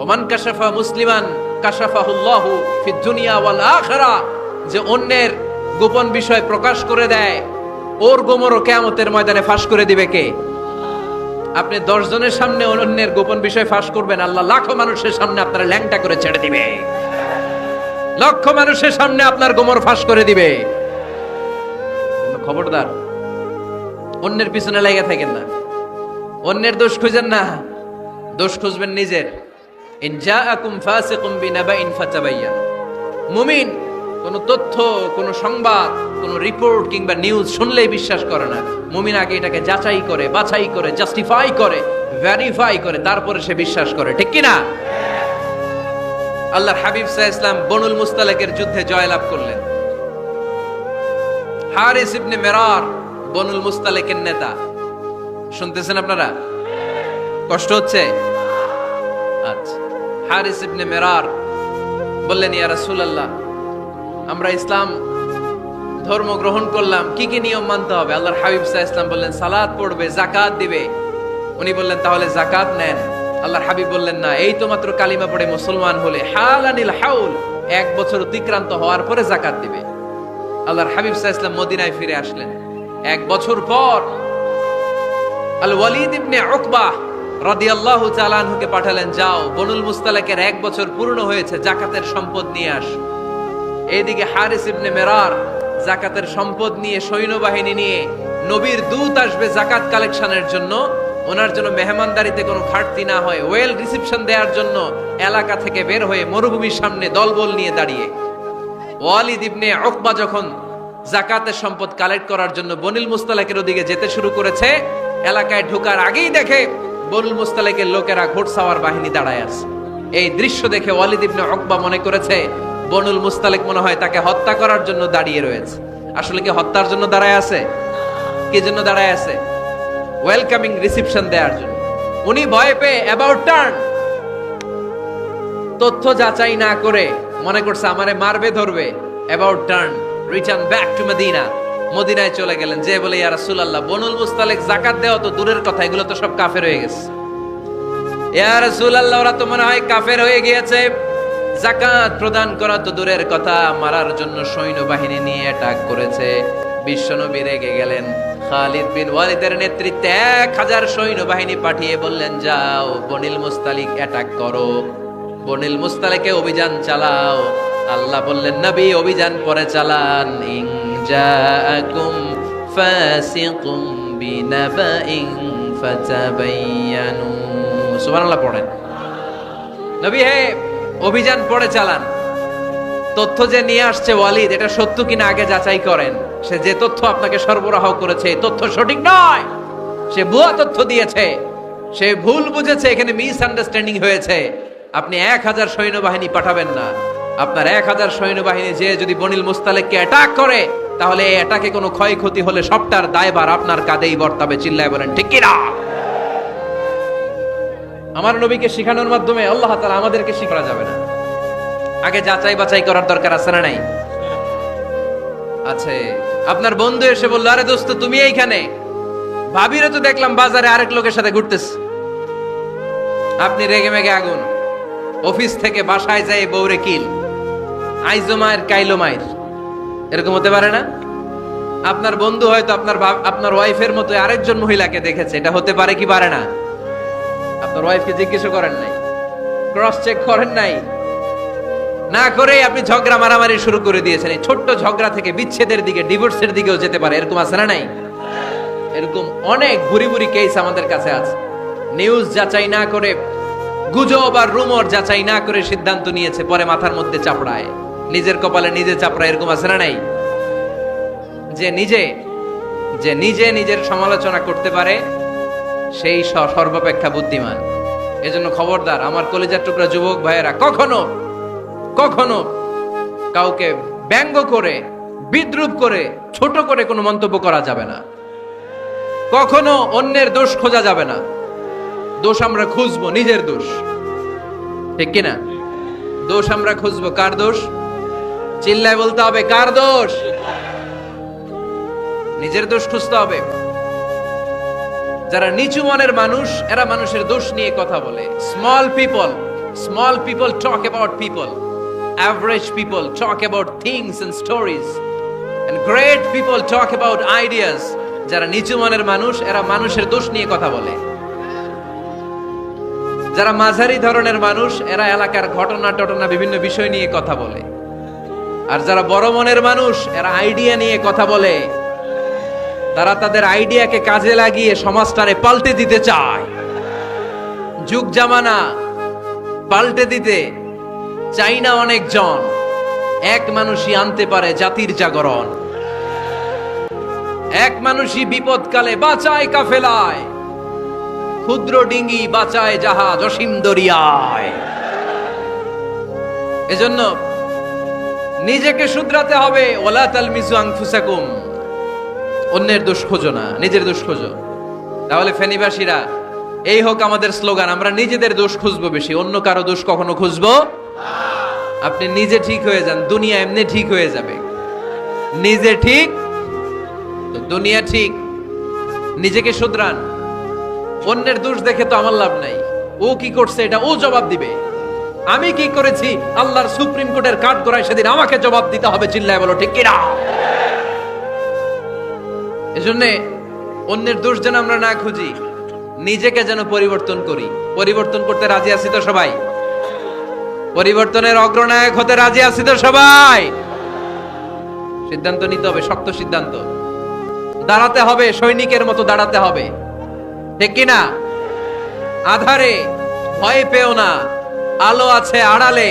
ওমান কাশাফা মুসলিমান কাশাফাহুল্লাহু ফিদ দুনিয়া ওয়াল আখিরাহ। যে অন্যের গোপন বিষয় প্রকাশ করে দেয়, ওর গোমরও কিয়ামতের ময়দানে ফাঁস করে দিবে কে? আপনি 10 জনের সামনে অন্যের গোপন বিষয় ফাঁস করবেন, আল্লাহ লাখো মানুষের সামনে আপনার ল্যাংটা করে ছেড়ে দিবে। লক্ষ মানুষের সামনে আপনার গোমর ফাঁস করে দিবে। খবরদার, অন্যের পিছনে লেগে থাকেন না, অন্যের দোষ খুঁজেন না, দোষ খুঁজবেন নিজের। ইন জাআকুম ফাসিকুম বিনাবাইন ফাতাবায়ান। মুমিন কোন তথ্য, কোন সংবাদ, কোন রিপোর্ট কিংবা নিউজ শুনলেই বিশ্বাস করে না। মুমিন আগে এটাকে যাচাই করে, বাছাই করে, জাস্টিফাই করে, ভেরিফাই করে, তারপরে সে বিশ্বাস করে। ঠিক কিনা? আল্লাহর হাবিব সাল্লাল্লাহু আলাইহি ওয়াসাল্লাম বনুল মুস্তালাকের যুদ্ধে জয়লাভ করলেন। হারিস ইবনে মিরার বনুল মুস্তালাকের নেতা। শুনতেছেন আপনারা? কষ্ট হচ্ছে? আচ্ছা। হারিস ইবনে মিরার বললেন, ইয়া রাসূলুল্লাহ, আমরা ইসলাম ধর্ম গ্রহণ করলাম, কি কি নিয়ম মানতে হবে? আল্লাহর হাবিব সাল্লাল্লাহু আলাইহি ওয়াসাল্লাম বললেন, সালাত পড়বে, যাকাত দিবে। উনি বললেন, তাহলে যাকাত নেন। আল্লাহর হাবিব বললেন, না, এই তো মাত্র কালিমা পড়ে মুসলমান হলে হালানিল হাউল, 1 বছর অতিক্রান্ত হওয়ার পরে যাকাত দিবে। আল্লাহর হাবিব সাল্লাল্লাহু আলাইহি ওয়াসাল্লাম মদিনায় ফিরে আসলেন। 1 বছর পর আল ওয়ালিদ ইবনে উকবা রাদিয়াল্লাহু তাআলা আনহুকে পাঠালেন, যাও বনুল মুস্তালিকের 1 বছর পূর্ণ হয়েছে, যাকাতের সম্পদ নিয়ে আস। এইদিকে হারিস ইবনে মিরার যাকাতের সম্পদ নিয়ে, সৈন্যবাহিনী নিয়ে, নবীর দূত আসবে যাকাত কালেকশনের জন্য, ওনার জন্য মেহমানদারিতে কোনো ঘাটতি না হয়, ওয়েল রিসেপশন দেওয়ার জন্য এলাকা থেকে বের হয়ে মরুভূমির সামনে দলবল নিয়ে দাঁড়িয়ে। ওয়ালিদ ইবনে উকবা যখন যাকাতের সম্পদ কালেক্ট করার জন্য বনুল মুস্তালিকের ওদিকে যেতে শুরু করেছে, এলাকায় ঢোকার আগেই দেখে বনুল মুস্তালিকের লোকেরা ঘোড়সাওয়ার বাহিনী দাঁড়ায় আছে। এই দৃশ্য দেখে ওয়ালিদ ইবনে উকবা মনে করেছে বনুল মুস্তালিক মনে হয় তাকে হত্যা করার জন্য দাঁড়িয়ে রয়েছে। আসলে কি হত্যার জন্য দাঁড়ায় আছে? কি জন্য দাঁড়ায় আছে? ওয়েলকামিং রিসেপশন দেওয়ার জন্য। উনি ভয় পেয়ে অ্যাবাউট টার্ন, তথ্য যাচাই না করে মনে করছে আমারে মারবে ধরবে, about turn, return back to Medina. মদিনায় চলে গেলেন, যে বলে ইয়া রাসূলুল্লাহ, বনুল মুস্তালিক যাকাত দেওয়া তো দূরের কথা, এগুলো তো সব কাফের হয়ে গেছে। ইয়া রাসূলুল্লাহ, ওরা তো মনে হয় কাফের হয়ে গিয়েছে, যাকাত প্রদান করা তো দূরের কথা, মারার জন্য সৈন্যবাহিনী নিয়ে অ্যাটাক করেছে। বিশ্বনবী রেগে গেলেন। খালিদ বিন ওয়ালিদের নেতৃত্বে 1000 সৈন্যবাহিনী পাঠিয়ে বললেন, যাও বনুল মুস্তালিক অ্যাটাক করো, বনুল মুস্তালিকে অভিযান চালাও। আল্লাহ বললেন, নবী অভিযান পরে চালান। ইন জাআকুম ফাসিকুম বিনাবাইন ফাতাবায়ানু। সুবহানাল্লাহ পড়েন। নবী হে, অভিযান পরে চালান। তথ্য যে নিয়ে আসছে ওয়ালিদ, এটা সত্য কিনা আগে যাচাই করেন। সে যে তথ্য আপনাকে সরবরাহ করেছে, এই তথ্য সঠিক নয়, সে ভুয়া তথ্য দিয়েছে, সে ভুল বুঝেছে, এখানে মিস আন্ডারস্ট্যান্ডিং হয়েছে। আপনি 1000 সৈন্যবাহিনী পাঠাবেন না। আপনার 1000 সৈন্যবাহিনী যে যদি বনুল মুস্তালিককে অ্যাটাক করে, তাহলে এই অ্যাটাকে কোনো ক্ষয়ক্ষতি হলে সবটার দায়ভার আপনার কাঁধেই বর্তাবে। চিল্লায় বলেন ঠিক কিনা? আমার নবীকে শিখানোর মাধ্যমে আল্লাহ তাআলা আমাদেরকে শিখা যাবে না। আগে যাচাই বাছাই করার দরকার আছে না নাই? আছে। আপনার বন্ধু এসে বলল, আরে দোস্ত তুমি এইখানে, ভাবিরে তো দেখলাম বাজারে আরেক লোকের সাথে ঘুরতেছে। আপনি রেগে মেগে আগুন, অফিস থেকে বাসায় যায় বউরে কিল, আইজো মায়ের কাইলো মায়ের, এরকম হতে পারে না? আপনার বন্ধু হয়তো আপনার ওয়াইফের মতো আরেকজন মহিলাকে দেখেছে, এটা হতে পারে কি পারে না? আপনার ওয়াইফকে জিজ্ঞেস করেন নাই, ক্রস চেক করেন নাই, না করে আপনি ঝগড়া মারামারি শুরু করে দিয়েছেন। এই ছোট্ট ঝগড়া থেকে বিচ্ছেদের দিকে, ডিভোর্সের দিকেও যেতে পারে। এরকম আছে না নাই? এরকম অনেক ভুরি ভুরি কেস আমাদের কাছে আছে। নিউজ যাচাই না করে, গুজব আর রুমর যাচাই না করে সিদ্ধান্ত নিয়েছে, পরে মাথার মধ্যে চাপড়ায়, নিজের কপালে নিজে চাপড়ায়। এরকম আছে না নাই? যে নিজে নিজের সমালোচনা করতে পারে, সেই সর্বাপেক্ষা বুদ্ধিমান। এজন্য খবরদার আমার কলিজার টুকরা যুবক ভাইয়েরা, কখনো কখনো কাউকে ব্যঙ্গ করে, বিদ্রূপ করে, ছোট করে কোনো মন্তব্য করা যাবে না। কখনো অন্যের দোষ খোঁজা যাবে না। দোষ আমরা খুঁজবো, নিজের দোষ, ঠিক কিনা? দোষ আমরা খুঁজবো, কার দোষ? চিল্লায় বলতে হবে, কার দোষ? নিজের দোষ খুঁজতে হবে। যারা নিচু মনের মানুষ, এরা মানুষের দোষ নিয়ে কথা বলে। Small people talk about people, average people talk about things and stories, and great people talk about ideas. যারা নিচু মনের মানুষ, এরা মানুষের দোষ নিয়ে কথা বলে। যারা মাঝারি ধরনের মানুষ, এরা এলাকার ঘটনা বিভিন্ন বিষয় নিয়ে কথা বলে। আর যারা বড় মনের মানুষ, এরা আইডিয়া নিয়ে কথা বলে। তারা তাদের আইডিয়াকে কাজে লাগিয়ে সমাজটারে পাল্টে দিতে চায়। যুগ জামানা পাল্টে দিতে চাই না অনেকজন, এক মানুষই আনতে পারে জাতির জাগরণ। এক মানুষই বিপদকালে বাঁচায় কাফেলায়, ক্ষুদ্র ডিঙ্গি বাঁচায় জাহাজ অসীম দরিয়ায়। এজন্য নিজেকে শুধরাতে হবে। ওয়ালা তালমিজু আনফুসাকুম, অন্যের দোষ খোঁজো না, নিজের দোষ খোঁজো। তাহলে ফেনীবাসীরা, এই হোক আমাদের স্লোগান, আমরা নিজেদের দোষ খুঁজবো বেশি, অন্য কারো দোষ কখনো খুঁজবো। আপনি নিজে ঠিক হয়ে যান, দুনিয়া এমনি ঠিক হয়ে যাবে। নিজে ঠিক তো দুনিয়া ঠিক। নিজেকে শুধরান। অন্যের দোষ দেখে তো আমার লাভ নাই। ও কি করছে এটা ও জবাব দিবে, আমি কি করেছি আল্লাহর সুপ্রিম কোর্টের কাঠগড়ায় সেদিন আমাকে জবাব দিতে হবে, চিল্লায় বলো ঠিক কিনা। এজন্য অন্যের দোষ যেন আমরা না খুঁজি, নিজেকে যেন পরিবর্তন করি। পরিবর্তন করতে রাজি আছি তো সবাই? পরিবর্তনের অগ্রনায়ক হতে রাজি আছি তো সবাই? সিদ্ধান্ত নিতে হবে, শক্ত সিদ্ধান্ত। দাঁড়াতে হবে, সৈনিকের মতো দাঁড়াতে হবে, ঠিক কিনা। আধারে ভয় পেও না, আলো আছে আড়ালে,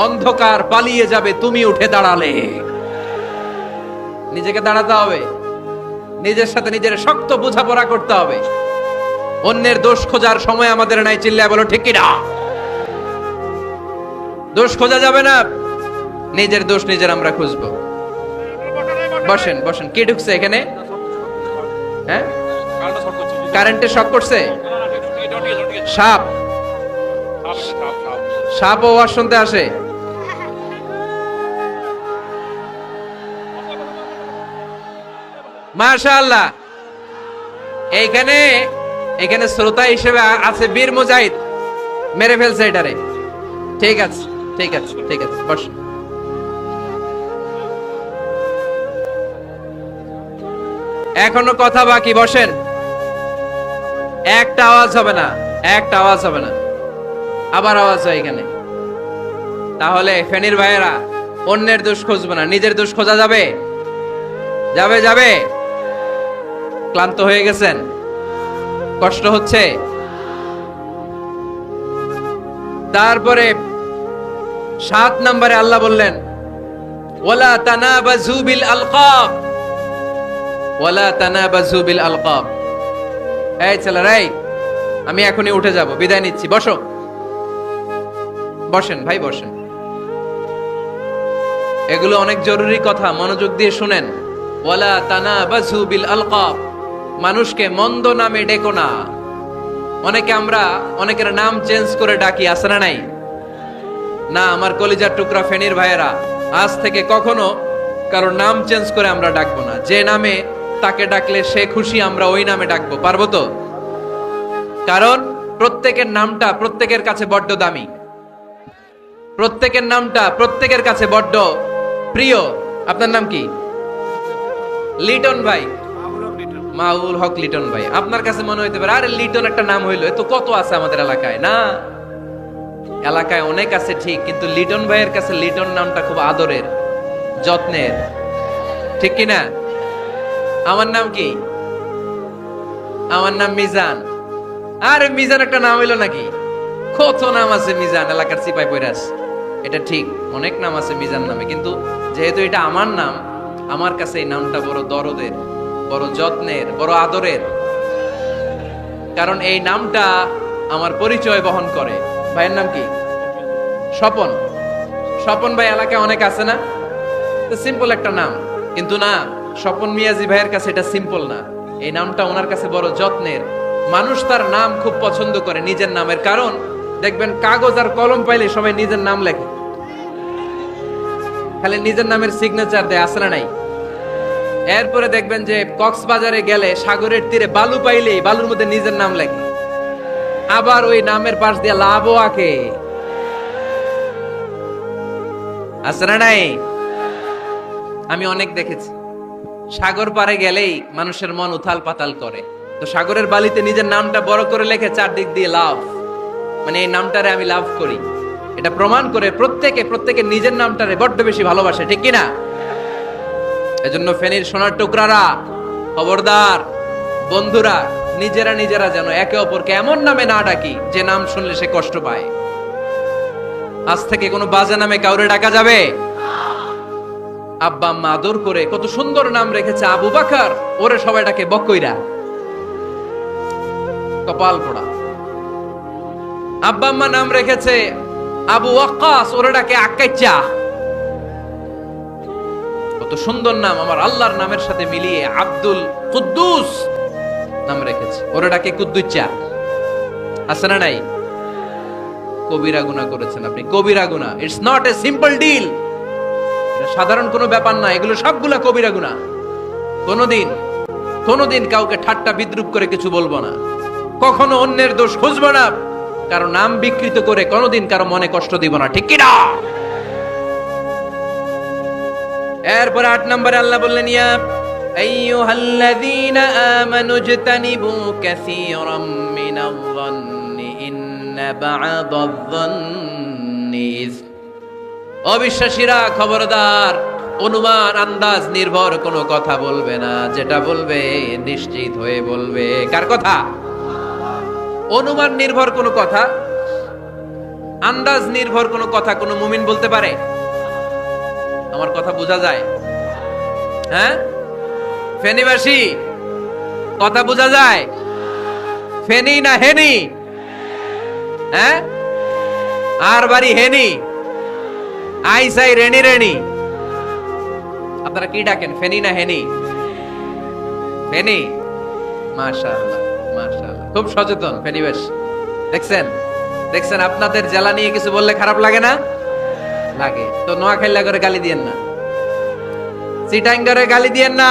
অন্ধকার পালিয়ে যাবে তুমি উঠে দাঁড়ালে। নিজেকে দাঁড়াতে হবে, নিজের সাথে নিজের শক্ত বোঝাপড়া করতে হবে। অন্যের দোষ খোঁজার সময় আমাদের নাই, চিল্লায় বলো ঠিক কিনা। দোষ খোঁজা যাবে না, নিজের দোষ নিজের আমরা খুঁজবো। বসেন বসেন। কে ঢুকছে এখানে? হ্যাঁ, কারেন্টের শক করছে। সাপ, সাপ ও আওয়াজ শুনতে আসে। মাশাআল্লাহ। এইখানে এখানে শ্রোতা হিসেবে আছে বীর মুজাহিদ, মেরে ফেলছে এটারে। ঠিক আছে ঠিক আছে ঠিক আছে, বস। এখনো কথা বাকি, বসেন। একটা আওয়াজ হবে না, একটা আওয়াজ হবে না। আবার আওয়াজ হয় এখানে। তাহলে ফেনীর ভাইয়েরা, অন্যের দোষ খুঁজবো না, নিজের দোষ খোঁজা যাবে? যাবে যাবে। ক্লান্ত হয়ে গেছেন? কষ্ট হচ্ছে? তারপরে 7 নম্বরে আল্লাহ বললেন, ওয়ালা তানাবাজু বিল আলকাব, ওয়ালা তানাবাজু বিল আলকাব। এই ছেলেরা, আমি এখনই উঠে যাব, বিদায় নিচ্ছি, বসো। বসেন ভাই, বসেন। এগুলো অনেক জরুরি কথা, মনোযোগ দিয়ে শুনেন। ওয়ালা তানাবাজু বিল আলকাব, মানুষকে মন্দ নামে ডেকো না। অনেকের নাম চেঞ্জ করে ডাকি, আছে না নাই? না, আমার কলিজার টুকরা ফেনীর ভাইয়েরা, আজ থেকে কখনো কারোর নাম চেঞ্জ করে আমরা ডাকবো না। যে নামে তাকে ডাকলে সে খুশি, আমরা ওই নামে ডাকবো, পারবো তো? কারণ প্রত্যেকের নামটা প্রত্যেকের কাছে বড্ড দামি, প্রত্যেকের নামটা প্রত্যেকের কাছে বড্ড প্রিয়। আপনার নাম কি? লিটন ভাই, মাউল হক লিটন ভাই। আপনার কাছে মনে হইতে পারে, আরে লিটন একটা নাম হইলো, এ তো কত আছে আমাদের এলাকায়। না, এলাকায় অনেক আছে ঠিক, কিন্তু লিটন ভাইয়ের কাছে লিটন নামটা খুব আদরের, যত্নের, ঠিক কিনা? আমার নাম কি? আমার নাম মিজান। আরে মিজান একটা নাম হইলো নাকি? কত নাম আছে মিজান, এলাকার সিপাই পয়রাস। এটা ঠিক, অনেক নাম আছে মিজান নামে, কিন্তু যেহেতু এটা আমার নাম, আমার কাছে এই নামটা বড় দরদের, বড় যত্নের, বড় আদরের। কারণ এই নামটা আমার পরিচয় বহন করে। ভাইয়ের নাম কি? স্বপন। স্বপন ভাই এলাকায় অনেক আছে না? তো সিম্পল একটা নাম, কিন্তু না, স্বপন মিয়াজি ভাইয়ের কাছে এটা সিম্পল না। এই নামটা ওনার কাছে বড় যত্নের। মানুষ তার নাম খুব পছন্দ করে, নিজের নামের। কারণ দেখবেন কাগজ আর কলম পাইলে সবাই নিজের নাম লেখে, খালি নিজের নামের সিগনেচার দেয়, আছে না নাই? এরপরে দেখবেন যে কক্সবাজারে গেলে সাগরের তীরে বালু পাইলেই বালুর মধ্যে নিজের নাম লেখে, আবার ওই নামের পাশ দিয়ে লাভও আঁকে, আছে না নাই? আমি অনেক দেখেছি, সাগর পারে গেলেই মানুষের মন উথাল পাতাল করে। তো সাগরের বালিতে নিজের নামটা বড় করে লেখে, চারদিক দিয়ে লাভ, মানে এই নামটারে আমি লাভ করি। এটা প্রমাণ করে প্রত্যেকে নিজের নামটারে বড্ড বেশি ভালোবাসে, ঠিক কিনা? এজন্য ফেনীর সোনার টুকরারা, খবরদার বন্ধুরা, নিজেরা যেন একে অপরকে এমন নামে না ডাকি যে নাম শুনলে সে কষ্ট পায়। আজ থেকে কোনো বাজে নামে কাউরে ডাকা যাবে? আব্বা আম্মা আদর করে কত সুন্দর নাম রেখেছে, আবু বাকার, ওরে সবাই ডাকে বকইরা, কপাল পোড়া। আব্বা আম্মা নাম রেখেছে আবু ওয়াক্কাস, ওরে ডাকে আক্কাইচা। কত সুন্দর নাম আমার আল্লাহর নামের সাথে মিলিয়ে আব্দুল কুদ্দুস নাম রেখেছে, ওরে ডাকে কুদ্দুচ্চা। আছে না নাই? কবিরা গুনাহ করেছেন আপনি, কবিরা গুনাহ। It's not a simple deal, এটা সাধারণ কোনো ব্যাপার না, এগুলো সবগুলা কবিরা গুনাহ। কোনোদিন কাউকে ঠাট্টা বিদ্রুপ করে কিছু বলবো না, কখনো অন্যের দোষ খুঁজবো না, কারো নাম বিকৃত করে কোনোদিন কারো মনে কষ্ট দিব না, ঠিক কি না? এরপর 8 নম্বরে আল্লাহ বললেন, ইয়া আইয়ুহাল্লাযীনা আমানু ইজতানিবু কাসীরাম মিনায-যন্নি ইন্না বা'দায-যন্নি ইসম। অবিশ্বাসীরা খবরদার, অনুমান আন্দাজ নির্ভর কোনো কথা বলবে না, যেটা বলবে নিশ্চিত হয়ে বলবে। কার কথা? অনুমান নির্ভর কোনো কথা, আন্দাজ নির্ভর কোনো কথা কোনো মুমিন বলতে পারে? আমার কথা বোঝা যায়? হ্যাঁ, ফেনীবাসী কথা বোঝা যায়? ফেনী না হেনি? হ্যাঁ, আর বাড়ি হেনি, আইসাই রেনি রেনি। আপনারা কি ডাকেন, ফেনী না হেনি? ফেনী। মাশাআল্লাহ মাশাআল্লাহ, খুব সচেতন ফেনীবাসী। দেখছেন দেখছেন, আপনাদের জেলা নিয়ে কিছু বললে খারাপ লাগে না? লাগে। তো নোয়াখালী করে গালি দিয়েন না, চিটাঙ্গারে গালি দিয়েন না,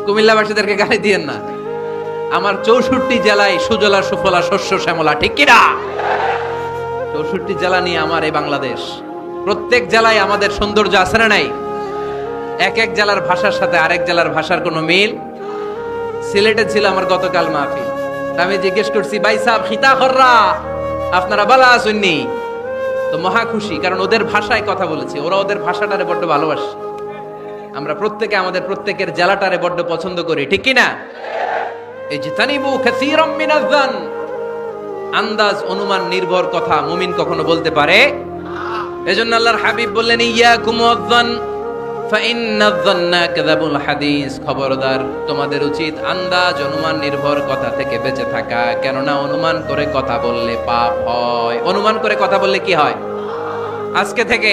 কুমিল্লাবাসীদেরকে গালি দিয়েন না। আমার 64 জেলায় সুজলা সুফলা শস্য শ্যামলা, ঠিক কিনা? 64 জেলা নিয়ে আমার এই বাংলাদেশ। প্রত্যেক জেলায় আমাদের সৌন্দর্য আছে না নাই? এক এক জেলার ভাষার সাথে আরেক জেলার ভাষার কোনো মিল। সিলেটে ছিল আমার গতকাল মাহফিল, আমি জিজ্ঞেস করছি, ভাই সাহেব খিতা খররা, আপনারা বালা আসুননি? তো মহা খুশি, কারণ ওদের ভাষায় কথা বলেছি, ওরা ওদের ভাষাটারে বড্ড ভালোবাসে। আমরা প্রত্যেকে আমাদের প্রত্যেকের জেলাটারে বড্ড পছন্দ করি, ঠিক কিনা? ইজতানিবু কাসীরাম মিনায-যন, আন্দাজ অনুমান নির্ভর কথা মুমিন কখনো বলতে পারে? এজন্য আল্লাহর হাবিব বললেন, ইয়াকুম ওয়ায-যন ফাইন্নায-যন্না কাযাবুল হাদিস। খবরদার, তোমাদের উচিত আন্দাজ অনুমান নির্ভর কথা থেকে বেঁচে থাকা, কেননা অনুমান করে কথা বললে পাপ হয়। অনুমান করে কথা বললে কি হয়? আজকে থেকে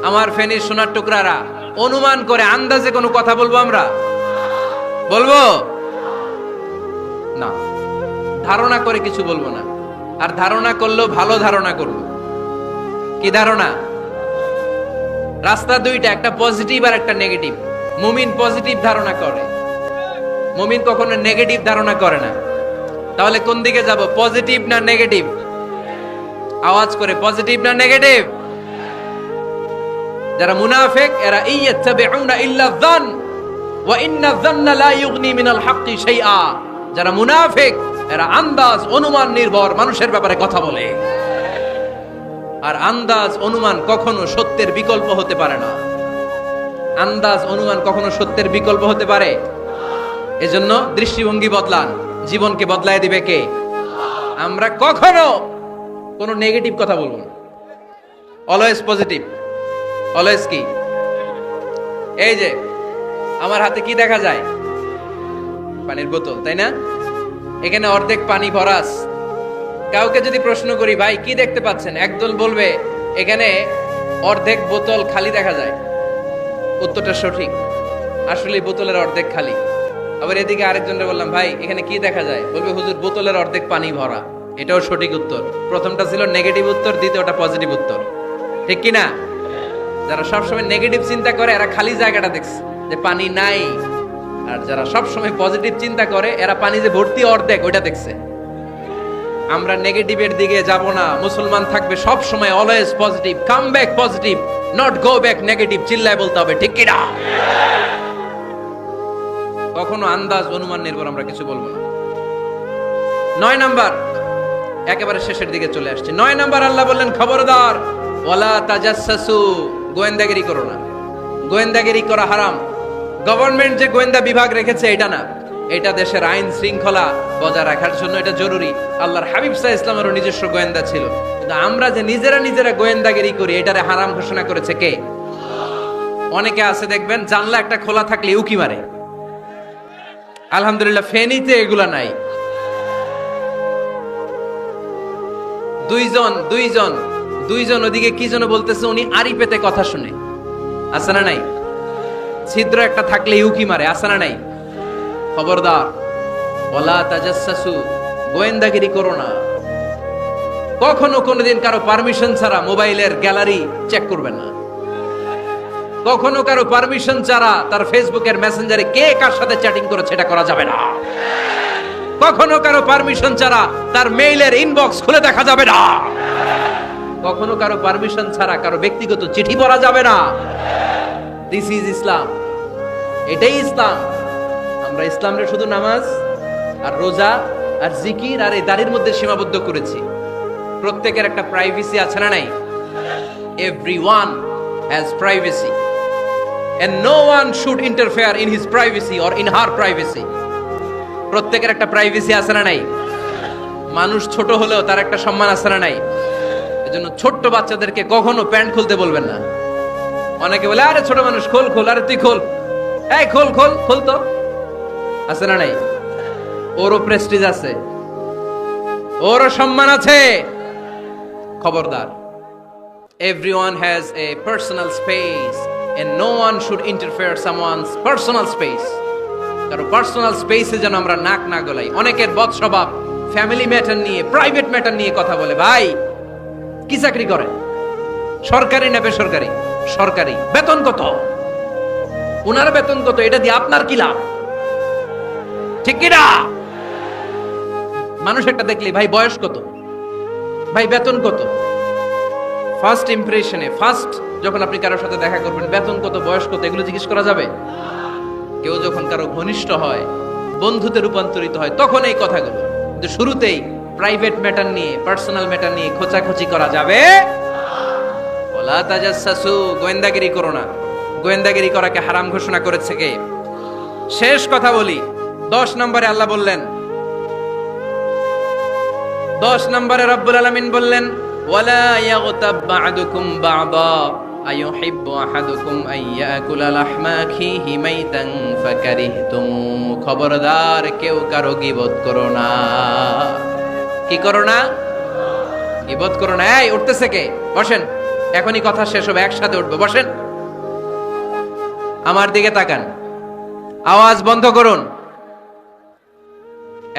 আমার ফেনীর সোনার টুকরারা অনুমান করে আন্দাজে কোনো কথা বলবো আমরা? বলবো না। ধারণা করে কিছু বলবো না, আর ধারণা করলেও ভালো ধারণা করব। কি ধারণা? রাস্তা দুইটা, একটা পজিটিভ আর একটা নেগেটিভ। মুমিন পজিটিভ ধারণা করে, মুমিন কখনো নেগেটিভ ধারণা করে না। তাহলে কোন দিকে যাব, পজিটিভ না নেগেটিভ? আওয়াজ করে, পজিটিভ না নেগেটিভ? যারা মুনাফিক এরা ইয়াত্তাবিউনা ইল্লা যন ওয়া ইন্না যন্না লা ইউগনি মিনাল হাক্কি শাইআ। যারা মুনাফিক এরা আন্দাজ অনুমান নির্ভর মানুষের ব্যাপারে কথা বলে, আর আন্দাজ অনুমান কখনো সত্যের বিকল্প হতে পারে না। আন্দাজ অনুমান কখনো সত্যের বিকল্প হতে পারে? এজন্য দৃষ্টিভঙ্গি বদলান, জীবনকে বদলায় দিবে কে? আমরা কখনো কোনো নেগেটিভ কথা বলবো না, অলওয়েজ পজিটিভ। অলওয়েজ কি? এই যে আমার হাতে কি দেখা যায়? পানির বোতল, তাই না? এখানে অর্ধেক পানি ভরা আছে। কাউকে যদি প্রশ্ন করি, ভাই কি দেখতে পাচ্ছেন, একদল বলবে এখানে অর্ধেক বোতল খালি দেখা যায়। উত্তরটা সঠিক, আসলে বোতলের অর্ধেক খালি। আবার এদিকে আরেকজনকে বললাম, ভাই এখানে কি দেখা যায়, বলবে হুজুর বোতলের অর্ধেক পানি ভরা। এটাও সঠিক উত্তর। প্রথমটা ছিল নেগেটিভ উত্তর, দ্বিতীয়টা পজিটিভ উত্তর, ঠিক কি না? যারা সবসময় নেগেটিভ চিন্তা করে এরা খালি জায়গাটা দেখছে যে পানি নাই, আর যারা সবসময় পজিটিভ চিন্তা করে এরা পানি যে ভর্তি অর্ধেক ওইটা দেখছে। আমরা নেগেটিভের দিকে যাব না, মুসলমান থাকবে সব সময় always positive. Come back positive, not go back negative. চিল্লায় বলতে হবে, ঠিক কি না? কখনো আন্দাজ অনুমান নির্ভর আমরা কিছু বলবো না। 9 নাম্বার, একেবারে শেষের দিকে চলে আসছে। 9 নাম্বার আল্লাহ বললেন, খবরদার, ওয়ালা তাজাসসু, গোয়েন্দাগিরি করো না। গোয়েন্দাগিরি করা হারাম। গভর্নমেন্ট যে গোয়েন্দা বিভাগ রেখেছে এটা না, এটা দেশের আইন শৃঙ্খলা বজায় রাখার জন্য এটা জরুরি। আল্লাহর হাবিব সাল্লাল্লাহু আলাইহি ওয়াসাল্লামেরও নিজস্ব গোয়েন্দা ছিল, কিন্তু আমরা যে নিজেরা গোয়েন্দাগিরি করি এটারে হারাম ঘোষণা করেছে কে? অনেকে আছে দেখবেন জানলা একটা খোলা থাকলে উকি মারে। আলহামদুলিল্লাহ ফেনীতে এগুলা নাই। দুইজন ওদিকে কি যেন বলতেছে, উনি আড়ি পেতে কথা শুনে। আছে না নাই? ছিদ্র একটা থাকলে উকি মারে, আছে না নাই? খবরদার, ওয়ালা তাজাসসু, গোয়েন্দাগিরি করো না। কখনো কোনোদিন কারো পারমিশন ছাড়া মোবাইলের গ্যালারি চেক করবে না। কখনো কারো পারমিশন ছাড়া তার ফেসবুকের মেসেঞ্জারে কে কার সাথে চ্যাটিং করেছে এটা করা যাবে না। কখনো কারো পারমিশন ছাড়া তার মেইলের ইনবক্স খুলে দেখা যাবে না, কখনো কারো পারমিশন ছাড়া কারো ব্যক্তিগত চিঠি পড়া যাবে না। দিস ইজ ইসলাম, এটাই ইসলাম। আমরা ইসলামরে শুধু নামাজ আর রোজা আর জিকির আর এই দাড়ির মধ্যে সীমাবদ্ধ করেছি। প্রত্যেকের একটা প্রাইভেসি আছে না নাই? Everyone has privacy and no one should interfere in his privacy or in her privacy. প্রত্যেকের একটা প্রাইভেসি আছে না নাই? মানুষ ছোট হলেও তার একটা সম্মান আছে না নাই? এজন্য ছোট্ট বাচ্চাদেরকে কখনো প্যান্ট খুলতে বলবেন না। অনেকে বলে আরে ছোট মানুষ, খোল খোল, আরে তুই খোল, এই খোল খোল খোল, তো আছে না নাই? ওরও প্রেস্টিজ আছে, ওরও সম্মান আছে। খবরদার, everyone has a personal space and no one should interfere someone's personal space. কারো পার্সোনাল স্পেসে যেন আমরা নাক না গলাই। অনেকের বদ স্বভাব ফ্যামিলি ম্যাটার নিয়ে, প্রাইভেট ম্যাটার নিয়ে কথা বলে। ভাই কি চাকরি করে? সরকারি না বেসরকারি? সরকারি। বেতন কত? ওনার বেতন কত? এটা দিয়ে আপনার কি লাভ? ঠিক কি না? মানুষ একটা দেখলে ভাই বয়স কত, ভাই বেতন কত, ফার্স্ট ইমপ্রেশনে, ফার্স্ট যখন আপনি কারোর সাথে দেখা করবেন, বেতন কত, বয়স কত, এগুলো জিজ্ঞেস করা যাবে? কেউ যখন কারো ঘনিষ্ঠ হয়, বন্ধুতে রূপান্তরিত হয়, তখন এই কথাগুলো। কিন্তু শুরুতেই প্রাইভেট ম্যাটার নিয়ে, পার্সোনাল ম্যাটার নিয়ে খোঁচাখুচি করা যাবে। ওয়ালা তাজাসসু, গোয়েন্দাগিরি করো না। গোয়েন্দাগিরি করাকে হারাম ঘোষণা করেছে কে? শেষ কথা বলি, 10 নম্বরে আল্লাহ বললেন, 10 নম্বরে রব্বুল আলামিন বললেন, ওয়ালা ইয়াগতাব বা'দুকুম বা'দা আইয়ুহিব্বু আহাদুকুম আইয়াকুলা লাহমা আখিহি মাইতান ফাকারিহতুম। খবরদার, কেউ কারো গীবত করো না। কি করো না? গীবত করো না। এই উঠতেছে কে? বসেন, এখনই কথা শেষ হবে, একসাথে উঠবো। বসেন, আমার দিকে তাকান, আওয়াজ বন্ধ করুন।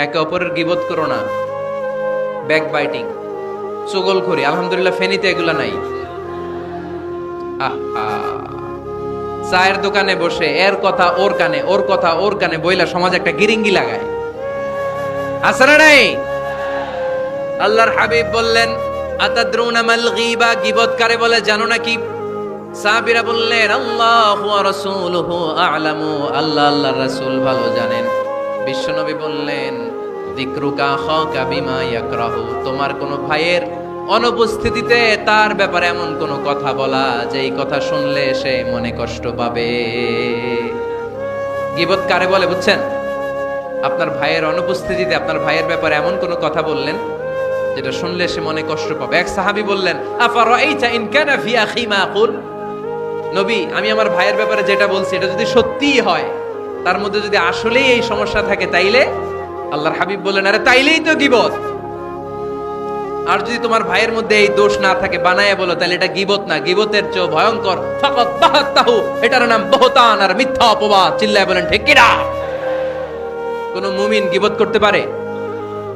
একে অপরের গীবত করো না। ব্যাকবাইটিং, চুগলখড়ি, আলহামদুলিল্লাহ ফেনীতে এগুলা নাই। চায়ের দোকানে বসে এর কথা ওর কানে, ওর কথা ওর কানে বইলা সমাজ একটা গিরিঙ্গি লাগায়। আছে না নাই? আল্লাহর হাবিব বললেন, আতাদরুনা মাল গীবা, গীবত কারে বলে জানো নাকি? সাহাবীরা বললেন, আল্লাহু ওয়া রাসূলুহু আ'লামু, আল্লাহ আল্লাহর রাসূল ভালো জানেন। বিশ্বনবী বললেন, যিকরুকা আখাকা বিমা ইয়াকরাহু, তোমার কোন ভাইয়ের অনুপস্থিতিতে তার ব্যাপারে এমন কোন কথা বলা যেই কথা শুনলে সে মনে কষ্ট পাবে। গীবত কারে বলে বুঝছেন? আপনার ভাইয়ের অনুপস্থিতিতে আপনার ভাইয়ের ব্যাপারে এমন কোন কথা বললেন যেটা শুনলে সে মনে কষ্ট পাবে। এক সাহাবী বললেন, আফারাইতা ইন কানা ফি আখি মা আকুল, নবী আমি আমার ভাইয়ের ব্যাপারে যেটা বলছি এটা যদি সত্যিই হয়, তার মধ্যে যদি আসলেই এই সমস্যা থাকে, তাইলে? আল্লাহর হাবিব বললেন, আরে তাইলেই তো গীবত। আর যদি তোমার ভাইয়ের মধ্যে এই দোষ না থাকে, বানায়া বলো, তাহলে এটা গীবত না, গীবতের চেয়ে ভয়ঙ্কর। ফাকাত বাহাতাহু, এটার নাম বহতান আর মিথ্যা অপবাদ। চিল্লায় বলেন ঠিক কি না? কোন মুমিন গীবত করতে পারে?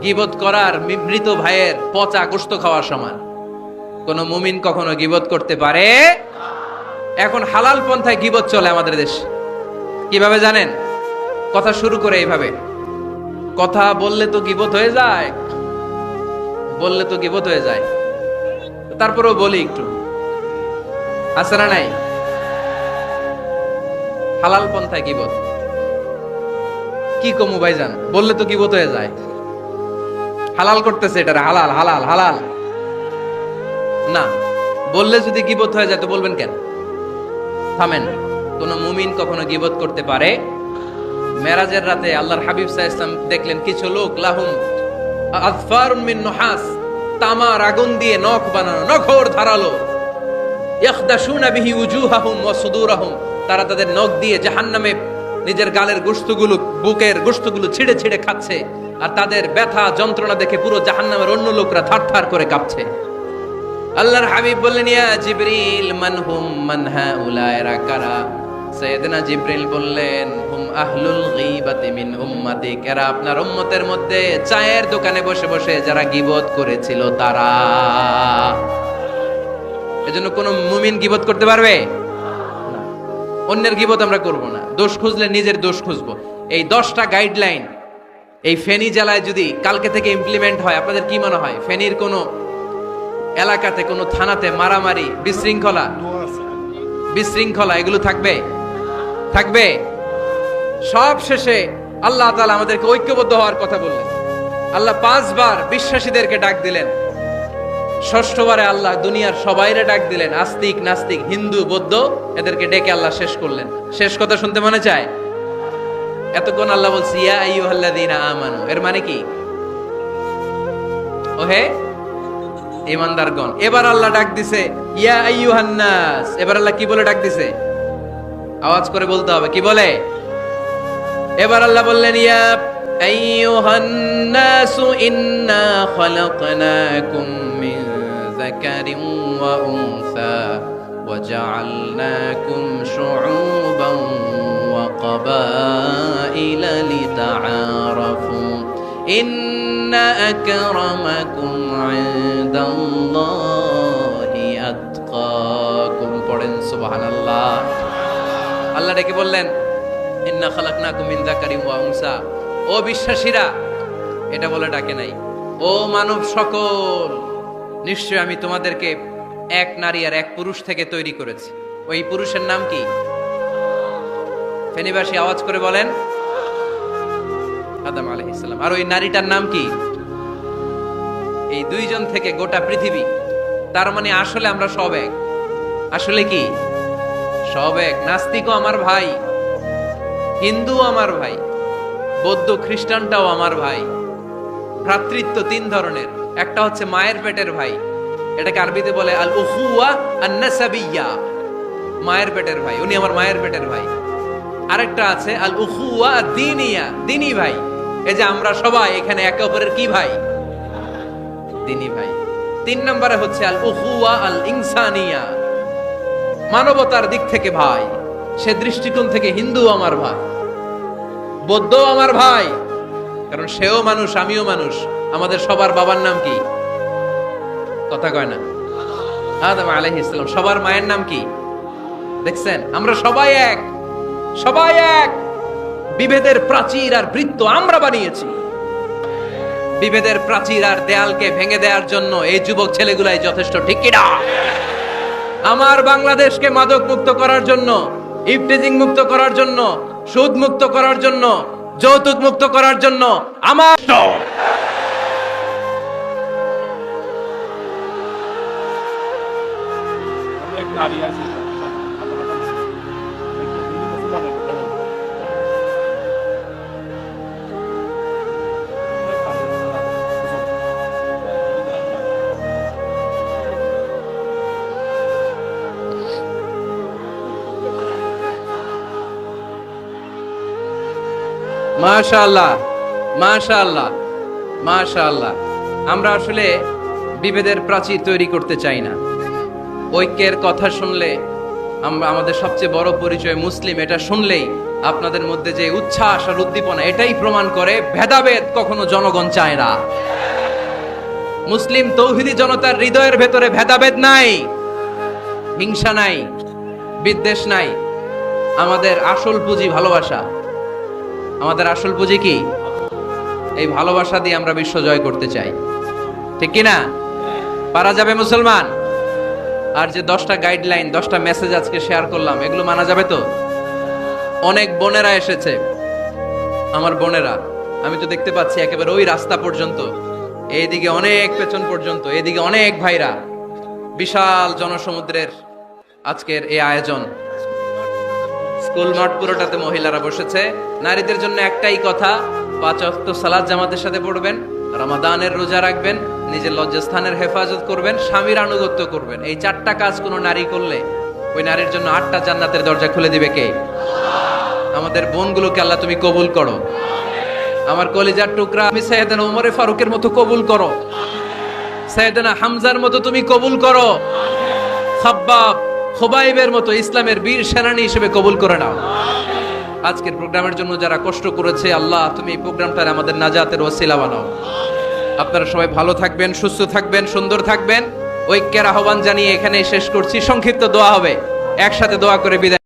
গীবত করার মৃত ভাইয়ের পচা গোশত খাওয়ার সমান। কোন মুমিন কখনো গীবত করতে পারে? এখন হালাল পন্থায় গীবত চলে আমাদের দেশে। কিভাবে জানেন? কথা শুরু করে এইভাবে, কথা বললে তো গীবত হয়ে যায়, বললে তো গীবত হয়ে যায়, তারপরেও বলি একটু। আছে না নাই? হালাল পন্থায় গীবত কি কমু ভাইজান, বললে তো গীবত হয়ে যায়। হালাল করতেছে, এটা হালাল হালাল হালাল না। বললে যদি গীবত হয়ে যায় তো বলবেন কেন? থামেন। কোন মুমিন কখনো গীবত করতে পারে? মেরাজের রাতে আল্লাহর হাবিব সাল্লাল্লাহু আলাইহি ওয়াসাল্লাম দেখলেন কিছু লোক, লাহুম আযফারুন মিন নুহাস, তামার আগুন দিয়ে নখ বানানো, নখর ধারালো, ইয়াখদাশুনা বিহি উজুহাহুম ওয়া সুদুরাহুম, তারা তাদের নখ দিয়ে জাহান্নামে নিজের গালের গোশতগুলো, বুকের গোশতগুলো ছিঁড়ে ছিঁড়ে খাচ্ছে। আর তাদের ব্যথা যন্ত্রণা দেখে পুরো জাহান্নামের অন্য লোকরা থারথার করে কাঁপছে। আল্লাহর হাবিব বললেন, ইয়া জিবরিল মানহুম মান হাউলা, এরা কারা? সাইয়েদনা জিবরিল বললেন, হুম আহলুল গীবাতি মিন উম্মাতিক, এরা আপনার উম্মতের মধ্যে চায়ের দোকানে বসে বসে যারা গীবত করেছিল তারা। এজন্য কোন মুমিন গীবত করতে পারবে না। অন্যের গীবত আমরা করব না। দোষ খুঁজলে নিজের দোষ খুঁজবো। এই 10টা গাইডলাইন এই ফেনী জেলায় যদি কালকে থেকে ইমপ্লিমেন্ট হয়, আপনাদের কি মনে হয় ফেনীর কোনো এলাকাতে, কোনো থানাতে মারামারি, বিশৃঙ্খলা এগুলো থাকবে? থাকবে? সব শেষে আল্লাহ তাআলা আমাদেরকে ঐক্যবদ্ধ হওয়ার কথা বললেন। আল্লাহ 5 বার বিশ্বাসীদেরকে ডাক দিলেন, 6ষ্ঠবারে আল্লাহ দুনিয়ার সবাইরে ডাক দিলেন, আস্তিক নাস্তিক হিন্দু বৌদ্ধ এদেরকে ডেকে আল্লাহ শেষ করলেন। শেষ কথা শুনতে মনে চায়? এতক্ষণ আল্লাহ বলছে ইয়া আইয়ুহাল্লাযীনা আমানু, এর মানে কি? ওহে ঈমানদারগণ। এবার আল্লাহ ডাক দিছে ইয়া আইয়ুহান নাস। এবার আল্লাহ কি বলে ডাক দিছে? আওয়াজ করে বলতে হবে, কি বলে? এবার আল্লাহ বললেন ইয়া আইয়ুহান নাসু ইন্না খালাকনাকুম মিন যাকারিন ওয়া উনসা ওয়া জাআলনাকুম শুউবান ওয়া ক্বাবাইলা লিতাআরাফু ইন্না আকরামাকুম ইনদাল্লাহি আতকাকুম। পড়েন সুবহানাল্লাহ। আল্লাহ ডেকে বললেন ইন্না খালাকনাকুম মিন যাকারিন ওয়া উনসা। ও বিশ্বাসীরা, এটা বলে ডাকে নাই, ও মানব সকল, নিশ্চয় আমি তোমাদেরকে এক নারী আর এক পুরুষ থেকে তৈরি করেছি। ওই পুরুষের নাম কি? ফেনীবাসী আওয়াজ করে বলেন আদম আলাইহিস সালাম। আর ওই নারীটার নাম কি? এই দুইজন থেকে গোটা পৃথিবী। তার মানে আসলে আমরা সব এক। আসলে কি? সব এক। নাস্তিকও আমার ভাই, হিন্দুও আমার ভাই, বৌদ্ধ খ্রিস্টানটাও আমার ভাই। ভ্রাতৃত্ব 3 ধরনের। একটা হচ্ছে মায়ের পেটের ভাই, এটাকে আরবিতে বলে আল উখুয়া আন নাসাবিয়্যা, মায়ের পেটের ভাই, উনি আমার মায়ের পেটের ভাই। আরেকটা আছে আল উখুয়া দ্বীনিয়া, দ্বীনি ভাই। এই যে আমরা সবাই এখানে একে অপরের কি ভাই? দ্বীনি ভাই। 3 নম্বরে হচ্ছে আল উখুয়া আল ইনসানিয়া, মানবতার দিক থেকে ভাই। সে দৃষ্টিকোণ থেকে হিন্দু আমার ভাই, বৌদ্ধ আমার ভাই, কারণ সেও মানুষ আমিও মানুষ। আমাদের সবার বাবার নাম কি? কথা কয় না? আদম আলাইহিস সালাম। সবার মায়ের নাম কি? দেখছেন, আমরা সবাই এক, সবাই এক। বিভেদের প্রাচীর আর বৃত্ত আমরা বানিয়েছি। বিভেদের প্রাচীর আর দেয়ালকে ভেঙে দেওয়ার জন্য এই যুবক ছেলেগুলাই যথেষ্ট, ঠিক কি না? আমার বাংলাদেশকে মাদক মুক্ত করার জন্য, ইফটিজিং মুক্ত করার জন্য, সুদ মুক্ত করার জন্য, যৌতুক মুক্ত করার জন্য আমার মাশাআল্লাহ, মাশাআল্লাহ, মাশাআল্লাহ। আমরা আসলে বিভেদের প্রাচীর তৈরি করতে চাই না। ঐক্যের কথা শুনলে আমরা, আমাদের সবচেয়ে বড় পরিচয় মুসলিম, এটা শুনলেই আপনাদের মধ্যে যে উচ্ছ্বাস আর উদ্দীপনা, এটাই প্রমাণ করে ভেদাভেদ কখনো জনগণ চায় না। মুসলিম তৌহিদি জনতার হৃদয়ের ভেতরে ভেদাভেদ নাই, হিংসা নাই, বিদ্বেষ নাই। আমাদের আসল পুঁজি ভালোবাসা। আমাদের আসল পুঁজি কি? এই ভালোবাসা দিয়ে আমরা বিশ্ব জয় করতে চাই, ঠিক কি না? পারা যাবে মুসলমান? আর যে 10টা গাইডলাইন, 10টা মেসেজ আজকে শেয়ার করলাম, এগুলো মানা যাবে তো? অনেক বোনেরা এসেছে, আমার বোনেরা, আমি তো দেখতে পাচ্ছি একেবারে ওই রাস্তা পর্যন্ত, এইদিকে অনেক পেছন পর্যন্ত, এইদিকে অনেক ভাইরা। বিশাল জনসমুদ্রের আজকের এই আয়োজন। স্কুল মাঠ পুরোটাতে মহিলারা বসেছে। নারীদের জন্য একটাই কথা, 5 ওয়াক্ত সালাত জামাতের সাথে পড়বেন, রমাদানের রোজা রাখবেন, নিজের লজ্জাস্থানের হেফাজত করবেন, স্বামীর আনুগত্য করবেন। এই 4টা কাজ কোনো নারী করলে ওই নারীর জন্য 8টা জান্নাতের দরজা খুলে দিবে কে? আমাদের বোনগুলোকে আল্লাহ তুমি কবুল করো। আমার কলিজার টুকরা, আমি সাইয়েদনা ওমরে ফারুকের মতো কবুল করো, সাইয়েদনা হামজার মতো তুমি কবুল করো, খাব্বাব খুবাইবের মতো ইসলামের বীর সেনানী হিসেবে কবুল করে নাও। আজকের প্রোগ্রামের জন্য যারা কষ্ট করেছে, আল্লাহ তুমি এই প্রোগ্রামটার আমাদের নাজাতের ওসিলা বানাও। আপনারা সবাই ভালো থাকবেন, সুস্থ থাকবেন, সুন্দর থাকবেন। ঐক্যের আহ্বান জানিয়ে এখানে শেষ করছি। সংক্ষিপ্ত দোয়া হবে, একসাথে দোয়া করে বিদায়।